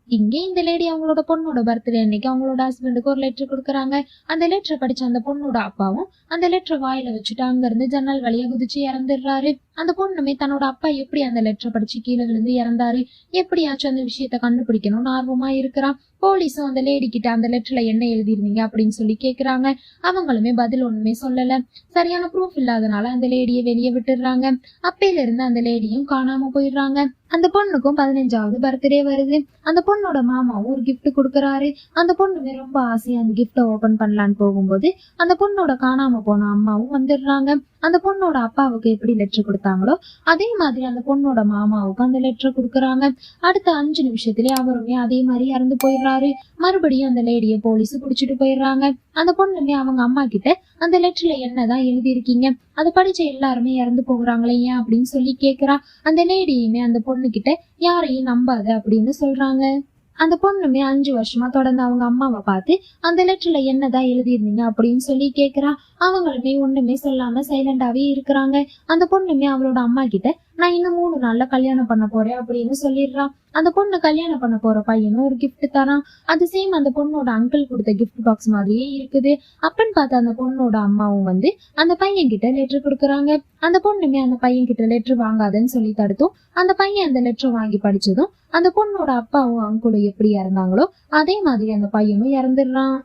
இங்கே இந்த லேடி அவங்களோட பொண்ணோட பர்த்டே அன்னைக்கு அவங்களோட ஹஸ்பண்டுக்கு ஒரு லெட்டர் கொடுக்குறாங்க. அந்த லெட்டரை படிச்ச அந்த பொண்ணோட அப்பாவும் அந்த லெட்டரை வாயில வச்சுட்டு அங்க இருந்து ஜன்னல் வழியா குதிச்சு இறந்துடுறாரு. அந்த பொண்ணுமே தன்னோட அப்பா எப்படி அந்த லெட்டரை படிச்சு கீழே விழுந்து இறந்தாரு, எப்படியாச்சும் அந்த விஷயத்த கண்டுபிடிக்கணும்னு ஆர்வமா இருக்கிறான். போலீஸும் அந்த லேடி கிட்ட அந்த லெட்டர்ல என்ன எழுதிருந்தீங்க அப்படின்னு சொல்லி கேக்குறாங்க. அவங்களுமே பதில் ஒண்ணுமே சொல்லல. சரியான ப்ரூஃப் இல்லாதனால அந்த லேடியை வெளியே விட்டுடுறாங்க. அப்பையில இருந்து அந்த லேடியும் காணாம போயிடுறாங்க. அந்த பொண்ணுக்கும் 15வது பர்த்டே வருது. அந்த பொண்ணோட மாமாவும் ஒரு கிஃப்ட் கொடுக்கறாரு. அந்த பொண்ணுமே ரொம்ப ஆசையா அந்த கிஃப்ட ஓபன் பண்ணலான்னு போகும்போது அந்த பொண்ணோட காணாம போன அம்மாவும் வந்துடுறாங்க. அந்த பொண்ணோட அப்பாவுக்கு எப்படி லெட்டர் கொடுத்தாங்களோ அதே மாதிரி அந்த பொண்ணோட மாமாவுக்கு அந்த லெட்டர் கொடுக்கறாங்க. அடுத்த 5 நிமிஷத்துலயே அவருமே அதே மாதிரி இறந்து போயிடுறாரு. மறுபடியும் அந்த லேடிய போலீஸ் புடிச்சிட்டு போயிடுறாங்க. அந்த பொண்ணுமே அவங்க அம்மா கிட்ட அந்த லெட்டர்ல என்னதான் எழுதியிருக்கீங்க, அதை படிச்ச எல்லாருமே இறந்து போகிறாங்களே ஏன் அப்படின்னு சொல்லி கேக்குறா. அந்த லேடியுமே அந்த பொண்ணு கிட்ட யாரையும் நம்பாத அப்படின்னு சொல்றாங்க. அந்த பொண்ணுமே 5 வருஷமா தொடர்ந்து அவங்க அம்மாவை பார்த்து அந்த லெட்டர்ல என்னதான் எழுதியிருந்தீங்க அப்படின்னு சொல்லி கேக்குறா. அவங்களுமே ஒண்ணுமே சொல்லாம சைலண்டாவே இருக்கிறாங்க. அந்த பொண்ணுமே அவளோட அம்மா கிட்ட நான் இன்னும் 3 நாள்ல கல்யாணம் பண்ண போறேன் அப்படின்னு சொல்லிடுறான். அந்த பொண்ணு கல்யாணம் பண்ண போற பையனும் ஒரு கிஃப்ட் தரான். அது சேம் அந்த பொண்ணோட அங்கிள் கொடுத்த கிஃப்ட் பாக்ஸ் மாதிரியே இருக்குது. அப்பன்னு பார்த்து அந்த பொண்ணோட அம்மாவும் வந்து அந்த பையன் கிட்ட லெட்டர் கொடுக்குறாங்க. அந்த பொண்ணுமே அந்த பையன் கிட்ட லெட்டர் வாங்காதன்னு சொல்லி தடுத்தும் அந்த பையன் அந்த லெட்டர் வாங்கி படிச்சதும் அந்த பொண்ணோட அப்பாவும் அங்கிளும் எப்படி இறந்தாங்களோ அதே மாதிரி அந்த பையனும் இறந்துடுறான்.